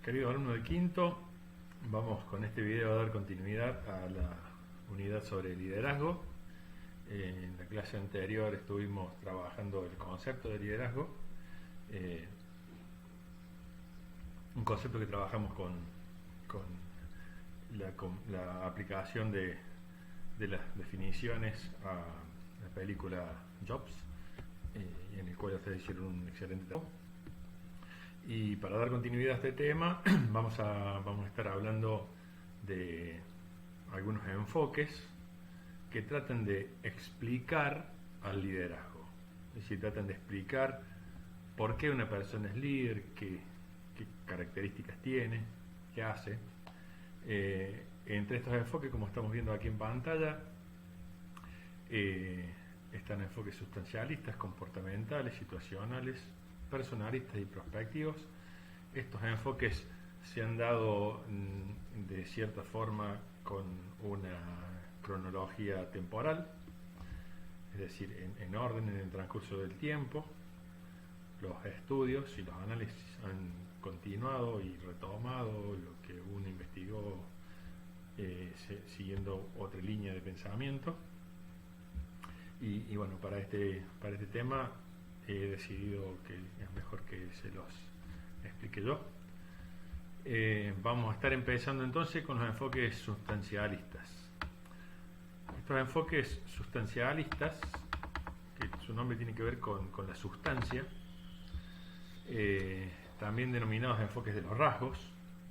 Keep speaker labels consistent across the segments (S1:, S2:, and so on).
S1: Querido alumno de quinto, vamos con este video a dar continuidad a la unidad sobre liderazgo. En la clase anterior estuvimos trabajando el concepto de liderazgo, un concepto que trabajamos con la aplicación de las definiciones a la película Jobs, en el cual ustedes hicieron un excelente trabajo. Y para dar continuidad a este tema vamos a estar hablando de algunos enfoques que tratan de explicar al liderazgo. Es decir, tratan de explicar por qué una persona es líder, qué características tiene, qué hace. Entre estos enfoques, como estamos viendo aquí en pantalla, están enfoques sustancialistas, comportamentales, situacionales, personalistas y prospectivos. Estos enfoques se han dado de cierta forma con una cronología temporal, es decir, en orden en el transcurso del tiempo. Los estudios y los análisis han continuado y retomado lo que uno investigó siguiendo otra línea de pensamiento. Y bueno, para este tema he decidido que es mejor que se los explique yo. Vamos a estar empezando entonces con los enfoques sustancialistas. Estos enfoques sustancialistas, que su nombre tiene que ver con la sustancia, también denominados enfoques de los rasgos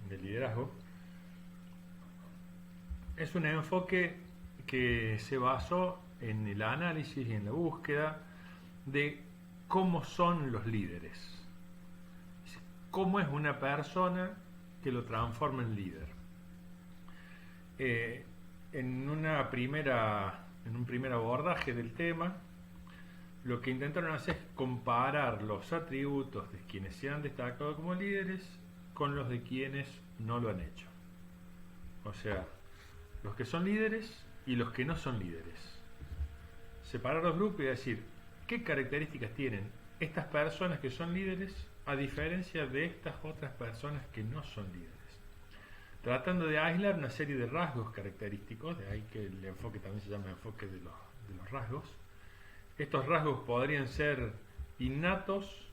S1: del liderazgo, es un enfoque que se basó en el análisis y en la búsqueda de cómo son los líderes, cómo es una persona que lo transforma en líder. En un primer abordaje del tema, lo que intentaron hacer es comparar los atributos de quienes se han destacado como líderes con los de quienes no lo han hecho. O sea, los que son líderes y los que no son líderes. Separar los grupos y decir qué características tienen estas personas que son líderes a diferencia de estas otras personas que no son líderes, tratando de aislar una serie de rasgos característicos. De ahí que el enfoque también se llama enfoque de los rasgos. Estos rasgos podrían ser innatos,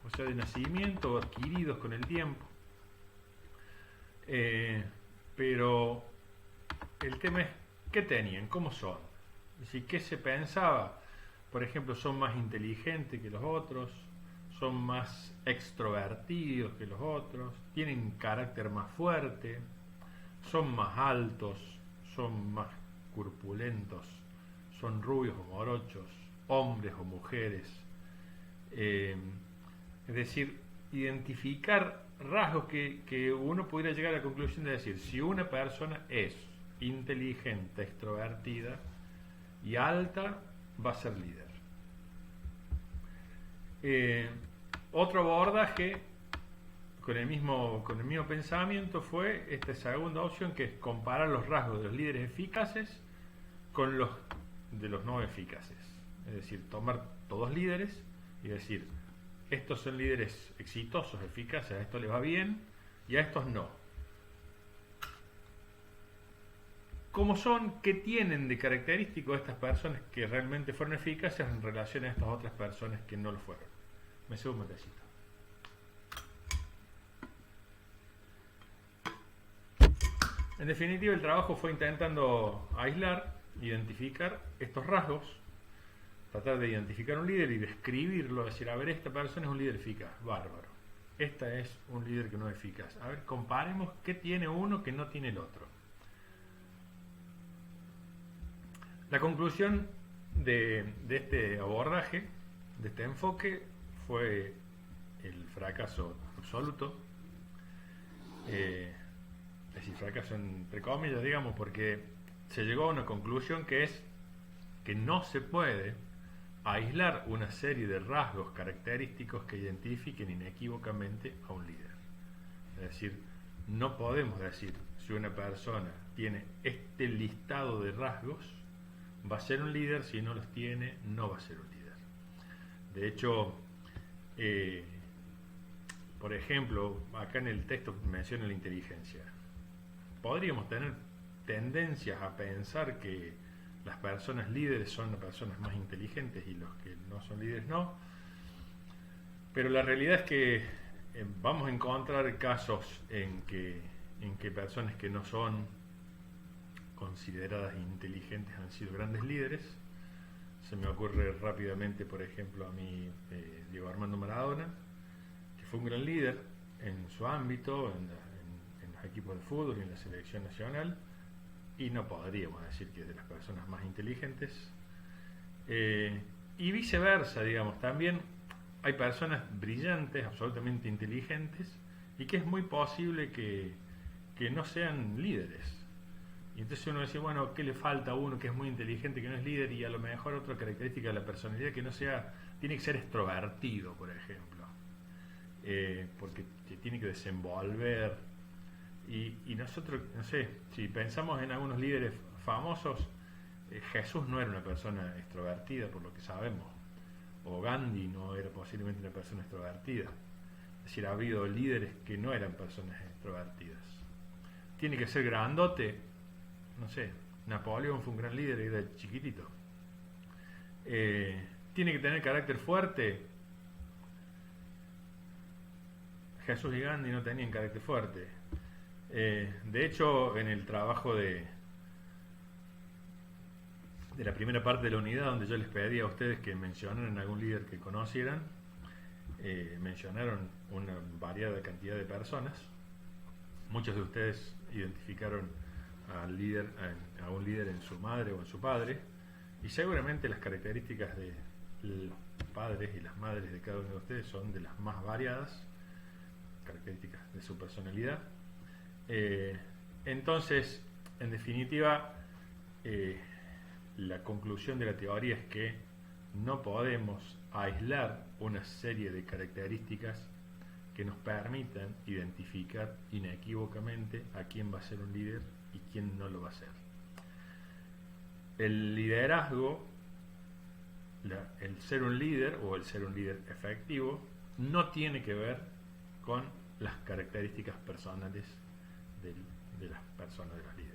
S1: o sea, de nacimiento, o adquiridos con el tiempo, pero el tema es qué tenían, cómo son, es decir, qué se pensaba. Por ejemplo, son más inteligentes que los otros, son más extrovertidos que los otros, tienen carácter más fuerte, son más altos, son más corpulentos, son rubios o morochos, hombres o mujeres. Es decir, identificar rasgos que uno pudiera llegar a la conclusión de decir, si una persona es inteligente, extrovertida y alta, va a ser líder. Otro abordaje con el mismo pensamiento fue esta segunda opción, que es comparar los rasgos de los líderes eficaces con los de los no eficaces. Es decir, tomar todos líderes y decir, estos son líderes exitosos, eficaces, a esto les va bien y a estos no. ¿Cómo son? ¿Qué tienen de característico estas personas que realmente fueron eficaces en relación a estas otras personas que no lo fueron? Me subo un matecito. En definitiva, el trabajo fue intentando aislar, identificar estos rasgos, tratar de identificar un líder y describirlo, decir, a ver, esta persona es un líder eficaz, bárbaro. Esta es un líder que no es eficaz. A ver, comparemos qué tiene uno que no tiene el otro. La conclusión de este abordaje, de este enfoque, fue el fracaso absoluto. Es decir, fracaso entre comillas, digamos, porque se llegó a una conclusión que es que no se puede aislar una serie de rasgos característicos que identifiquen inequívocamente a un líder. Es decir, no podemos decir si una persona tiene este listado de rasgos va a ser un líder, si no los tiene no va a ser un líder. De hecho, por ejemplo, acá en el texto menciona la inteligencia. Podríamos tener tendencias a pensar que las personas líderes son las personas más inteligentes y los que no son líderes no, pero la realidad es que vamos a encontrar casos en que personas que no son consideradas inteligentes han sido grandes líderes. Se me ocurre rápidamente, por ejemplo, a mí Diego Armando Maradona, que fue un gran líder en su ámbito, en los equipos de fútbol y en la selección nacional, y no podríamos decir que es de las personas más inteligentes. Y viceversa, digamos, también hay personas brillantes, absolutamente inteligentes, y que es muy posible que no sean líderes. Y entonces uno dice, bueno, ¿qué le falta a uno que es muy inteligente, que no es líder? Y a lo mejor otra característica de la personalidad que no sea, tiene que ser extrovertido, por ejemplo, porque se tiene que desenvolver. Y nosotros, no sé, si pensamos en algunos líderes famosos, Jesús no era una persona extrovertida, por lo que sabemos, o Gandhi no era posiblemente una persona extrovertida. Es decir, ha habido líderes que no eran personas extrovertidas. Tiene que ser grandote, no sé, Napoleón fue un gran líder y era chiquitito. Tiene que tener carácter fuerte. Jesús y Gandhi no tenían carácter fuerte. De hecho, en el trabajo de la primera parte de la unidad, donde yo les pedí a ustedes que mencionaran algún líder que conocieran, mencionaron una variada cantidad de personas. Muchos de ustedes identificaron a un líder en su madre o en su padre, y seguramente las características de los padres y las madres de cada uno de ustedes son de las más variadas, características de su personalidad. Entonces, en definitiva, la conclusión de la teoría es que no podemos aislar una serie de características que nos permitan identificar inequívocamente a quién va a ser un líder y quién no lo va a ser. El liderazgo, el ser un líder o el ser un líder efectivo, no tiene que ver con las características personales de las personas, de los líderes.